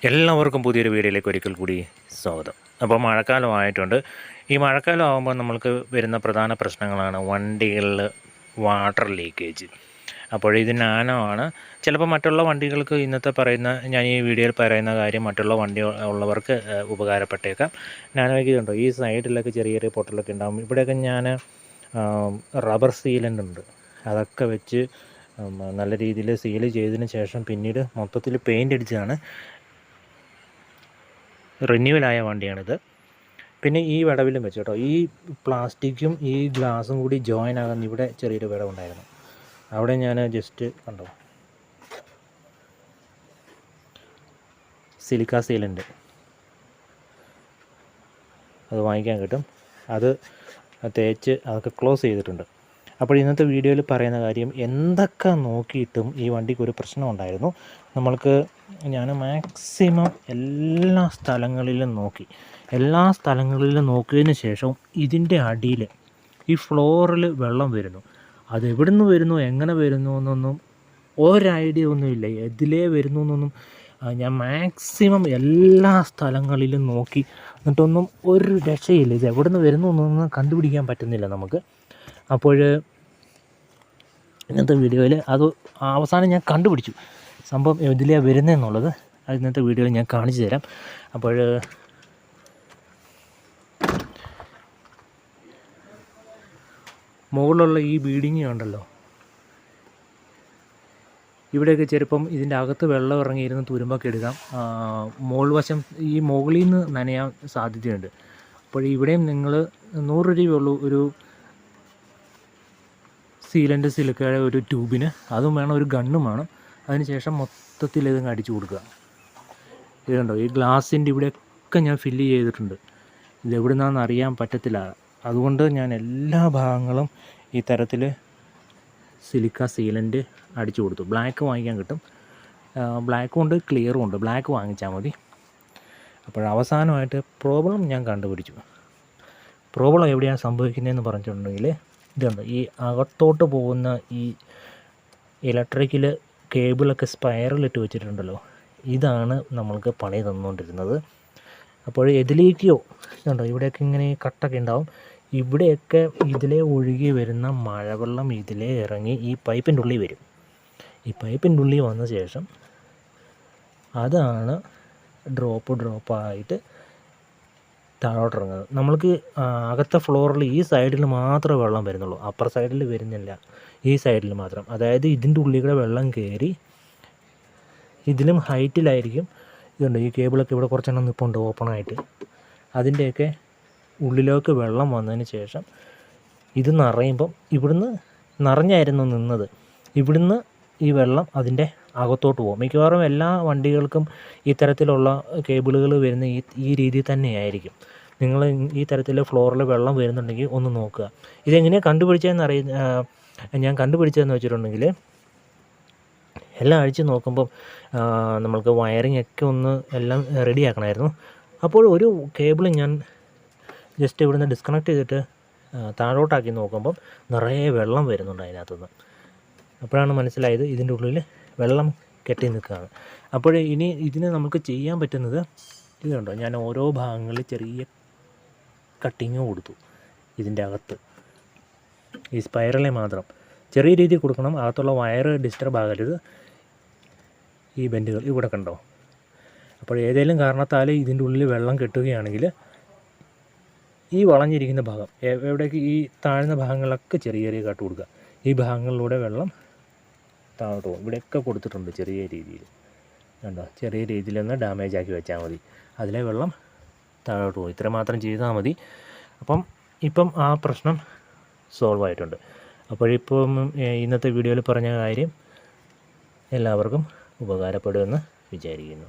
എല്ലാവർക്കും പുതിയൊരു വീഡിയോയിലേക്ക് ഒരിക്കൽ കൂടി സ്വാഗതം. അപ്പോൾ മഴക്കാലമായിട്ടുണ്ട്. ഈ മഴക്കാലം ആകുമ്പോൾ നമ്മൾക്ക് വരുന്ന പ്രധാന പ്രശ്നങ്ങളാണ് വണ്ടികളിൽ വാട്ടർ ലീക്കേജ്. അപ്പോൾ ഇത് നാനോ ചിലപ്പോൾ മറ്റുള്ള വണ്ടികൾക്ക് ഇന്നത്തെ ഞാൻ ഈ വീഡിയോയിൽ പറയുന്ന കാര്യം മറ്റുള്ള വണ്ടി ഉള്ളവർക്ക് ഉപകാരപ്പെട്ടേക്കാം. നാനോയ്ക്ക് ഇതുണ്ടോ, ഈ സൈഡിലൊക്കെ ചെറിയ ചെറിയ പൊട്ടലൊക്കെ ഉണ്ടാകും. ഇവിടെയൊക്കെ ഞാൻ റബ്ബർ സീലൻ്റ് ഉണ്ട്, അതൊക്കെ വെച്ച് നല്ല രീതിയിൽ സീൽ ചെയ്തതിന് ശേഷം പിന്നീട് മൊത്തത്തിൽ പെയിൻ്റ് അടിച്ചതാണ്. റിന്യൂവലായ വണ്ടിയാണിത്. പിന്നെ ഈ വിടവിലും വെച്ച് കേട്ടോ, ഈ പ്ലാസ്റ്റിക്കും ഈ ഗ്ലാസും കൂടി ജോയിൻ ആകുന്ന ഇവിടെ ചെറിയൊരു വിടവുണ്ടായിരുന്നു. അവിടെ ഞാൻ ജസ്റ്റ് കണ്ടോ, സിലിക്ക സീലൻ്റ് അത് വാങ്ങിക്കാൻ കിട്ടും. അത് തേച്ച് അതൊക്കെ ക്ലോസ് ചെയ്തിട്ടുണ്ട്. അപ്പോൾ ഇന്നത്തെ വീഡിയോയിൽ പറയുന്ന കാര്യം, എന്തൊക്കെ നോക്കിയിട്ടും ഈ വണ്ടിക്ക് ഒരു പ്രശ്നം ഉണ്ടായിരുന്നു. ഞാൻ മാക്സിമം എല്ലാ സ്ഥലങ്ങളിലും നോക്കിയതിന് ശേഷം ഇതിൻ്റെ അടിയിൽ ഈ ഫ്ലോറിൽ വെള്ളം വരുന്നു. അത് എവിടെ നിന്ന് വരുന്നു, എങ്ങനെ വരുന്നു എന്നൊന്നും ഒരൈഡിയ ഒന്നുമില്ല. എതിലേ വരുന്നു എന്നൊന്നും ഞാൻ മാക്സിമം എല്ലാ സ്ഥലങ്ങളിലും നോക്കി, എന്നിട്ടൊന്നും ഒരു രക്ഷയില്ല. ഇത് എവിടെ നിന്ന് വരുന്നു എന്നൊന്നും കണ്ടുപിടിക്കാൻ പറ്റുന്നില്ല നമുക്ക്. അപ്പോൾ ഇന്നത്തെ വീഡിയോയിൽ അത് അവസാനം ഞാൻ കണ്ടുപിടിച്ചു, സംഭവം ഇതിലേ വരുന്നതെന്നുള്ളത്. അത് ഇന്നത്തെ വീഡിയോയിൽ ഞാൻ കാണിച്ചു തരാം. അപ്പോൾ മുകളിലുള്ള ഈ ബീഡിങ് ഉണ്ടല്ലോ, ഇവിടെയൊക്കെ ചിലപ്പം ഇതിൻ്റെ അകത്ത് വെള്ളം ഇറങ്ങിയിരുന്ന് തുരുമ്പൊക്കെ എടുക്കാം. മുകൾവശം ഈ മുകളിൽ നിന്ന് നനയാൻ സാധ്യതയുണ്ട്. അപ്പോൾ ഇവിടെയും നിങ്ങൾ 100 രൂപയുള്ളൂ ഒരു സീലൻ്റ് സിലിക്കയുടെ ഒരു ട്യൂബിന്. അതും വേണം, ഒരു ഗണ്ണും വേണം. അതിനുശേഷം മൊത്തത്തിൽ ഇതങ്ങ് അടിച്ചു കൊടുക്കുക. ഇതുണ്ടോ, ഈ ഗ്ലാസിൻ്റെ ഇവിടെയൊക്കെ ഞാൻ ഫില്ല് ചെയ്തിട്ടുണ്ട്. ഇതെവിടെ നിന്നാണെന്ന് അറിയാൻ പറ്റത്തില്ല. അതുകൊണ്ട് ഞാൻ എല്ലാ ഭാഗങ്ങളും ഈ തരത്തിൽ സിലിക്ക സീലൻ്റ് അടിച്ചു കൊടുത്തു. ബ്ലാക്ക് വാങ്ങിക്കാൻ കിട്ടും, ബ്ലാക്കും ഉണ്ട് ക്ലിയറും ഉണ്ട്. ബ്ലാക്ക് വാങ്ങിച്ചാൽ മതി. അപ്പോൾ അവസാനമായിട്ട് പ്രോബ്ലം ഞാൻ കണ്ടുപിടിച്ചു. പ്രോബ്ലം എവിടെയാണ് സംഭവിക്കുന്നതെന്ന് പറഞ്ഞിട്ടുണ്ടെങ്കിൽ, ഇതുണ്ട്, ഈ അകത്തോട്ട് പോകുന്ന ഈ ഇലക്ട്രിക്കൽ കേബിളൊക്കെ സ്പൈറലിട്ട് വെച്ചിട്ടുണ്ടല്ലോ, ഇതാണ് നമ്മൾക്ക് പണി തന്നുകൊണ്ടിരുന്നത്. അപ്പോൾ ഇതിലേക്കോ ഇതുണ്ടോ, ഇവിടെയൊക്കെ ഇങ്ങനെ കട്ടൊക്കെ ഉണ്ടാവും. ഇവിടെയൊക്കെ ഇതിലേ ഒഴുകി വരുന്ന മഴവെള്ളം ഇതിലേ ഇറങ്ങി ഈ പൈപ്പിൻ്റെ ഉള്ളിൽ വരും. ഈ പൈപ്പിൻ്റെ ഉള്ളിൽ വന്ന ശേഷം അതാണ് ഡ്രോപ്പായിട്ട് താഴോട്ടിറങ്ങുന്നത്. നമ്മൾക്ക് അകത്തെ ഫ്ലോറിൽ ഈ സൈഡിൽ മാത്രമേ വെള്ളം വരുന്നുള്ളൂ, അപ്പർ സൈഡിൽ വരുന്നില്ല. ഈ സൈഡിൽ മാത്രം, അതായത് ഇതിൻ്റെ ഉള്ളിൽ കൂടെ വെള്ളം കയറി ഇതിലും ഹൈറ്റിലായിരിക്കും. ഇതുണ്ട്, ഈ കേബിളൊക്കെ ഇവിടെ കുറച്ചെണ്ണം നിൽപ്പുണ്ട് ഓപ്പണായിട്ട്. അതിൻ്റെയൊക്കെ ഉള്ളിലേക്ക് വെള്ളം വന്നതിന് ശേഷം ഇത് നിറയുമ്പം ഇവിടുന്ന് നിറഞ്ഞായിരുന്നു നിന്നത്, ഇവിടുന്ന് ഈ വെള്ളം അതിൻ്റെ അകത്തോട്ട് പോകും. മിക്കവാറും എല്ലാ വണ്ടികൾക്കും ഈ തരത്തിലുള്ള കേബിളുകൾ വരുന്ന ഈ രീതിയിൽ തന്നെയായിരിക്കും. നിങ്ങൾ ഈ തരത്തിൽ ഫ്ലോറിൽ വെള്ളം വരുന്നുണ്ടെങ്കിൽ ഒന്ന് നോക്കുക. ഇതെങ്ങനെയാണ് ഞാൻ കണ്ടുപിടിച്ചതെന്ന് വെച്ചിട്ടുണ്ടെങ്കിൽ, എല്ലാം അഴിച്ച് നോക്കുമ്പം നമ്മൾക്ക് വയറിംഗ് ഒക്കെ ഒന്ന് എല്ലാം റെഡിയാക്കണമായിരുന്നു. അപ്പോൾ ഒരു കേബിൾ ഞാൻ ജസ്റ്റ് ഇവിടുന്ന് ഡിസ്കണക്ട് ചെയ്തിട്ട് താഴോട്ടാക്കി നോക്കുമ്പം നിറയെ വെള്ളം വരുന്നുണ്ട് അതിനകത്തുനിന്ന്. അപ്പോഴാണ് മനസ്സിലായത് ഇതിൻ്റെ ഉള്ളിൽ വെള്ളം കെട്ടി നിൽക്കുകയാണ്. അപ്പോൾ ഇനി ഇതിന് നമുക്ക് ചെയ്യാൻ പറ്റുന്നത്, ഇതുണ്ടോ, ഞാൻ ഓരോ ഭാഗങ്ങളിൽ ചെറിയ കട്ടിങ് കൊടുത്തു. ഇതിൻ്റെ അകത്ത് ഈ സ്പൈറലെ മാത്രം ചെറിയ രീതിയിൽ കൊടുക്കണം, അകത്തുള്ള വയർ ഡിസ്റ്റർബ് ആകരുത്. ഈ ബെൻഡുകൾ ഇവിടെ കണ്ടോ. അപ്പോൾ ഏതെങ്കിലും കാരണത്താൽ ഇതിൻ്റെ ഉള്ളിൽ വെള്ളം കെട്ടുകയാണെങ്കിൽ ഈ വളഞ്ഞിരിക്കുന്ന ഭാഗം എവിടേക്ക് ഈ താഴ്ന്ന ഭാഗങ്ങളിലൊക്കെ ചെറിയ ചെറിയ കട്ട് കൊടുക്കുക. ഈ ഭാഗങ്ങളിലൂടെ വെള്ളം താഴോട്ട് പോകും. ഇവിടെയൊക്കെ കൊടുത്തിട്ടുണ്ട് ചെറിയ രീതിയിൽ, കണ്ടോ, ചെറിയ രീതിയിലൊന്ന് ഡാമേജ് ആക്കി വെച്ചാൽ മതി. അതിലെ വെള്ളം താഴോട്ട് പോകും. ഇത്ര മാത്രം ചെയ്താൽ മതി. ഇപ്പം ആ പ്രശ്നം സോൾവ് ആയിട്ടുണ്ട്. അപ്പോഴിപ്പം ഇന്നത്തെ വീഡിയോയിൽ പറഞ്ഞ കാര്യം എല്ലാവർക്കും ഉപകാരപ്പെടുമെന്ന് വിചാരിക്കുന്നു.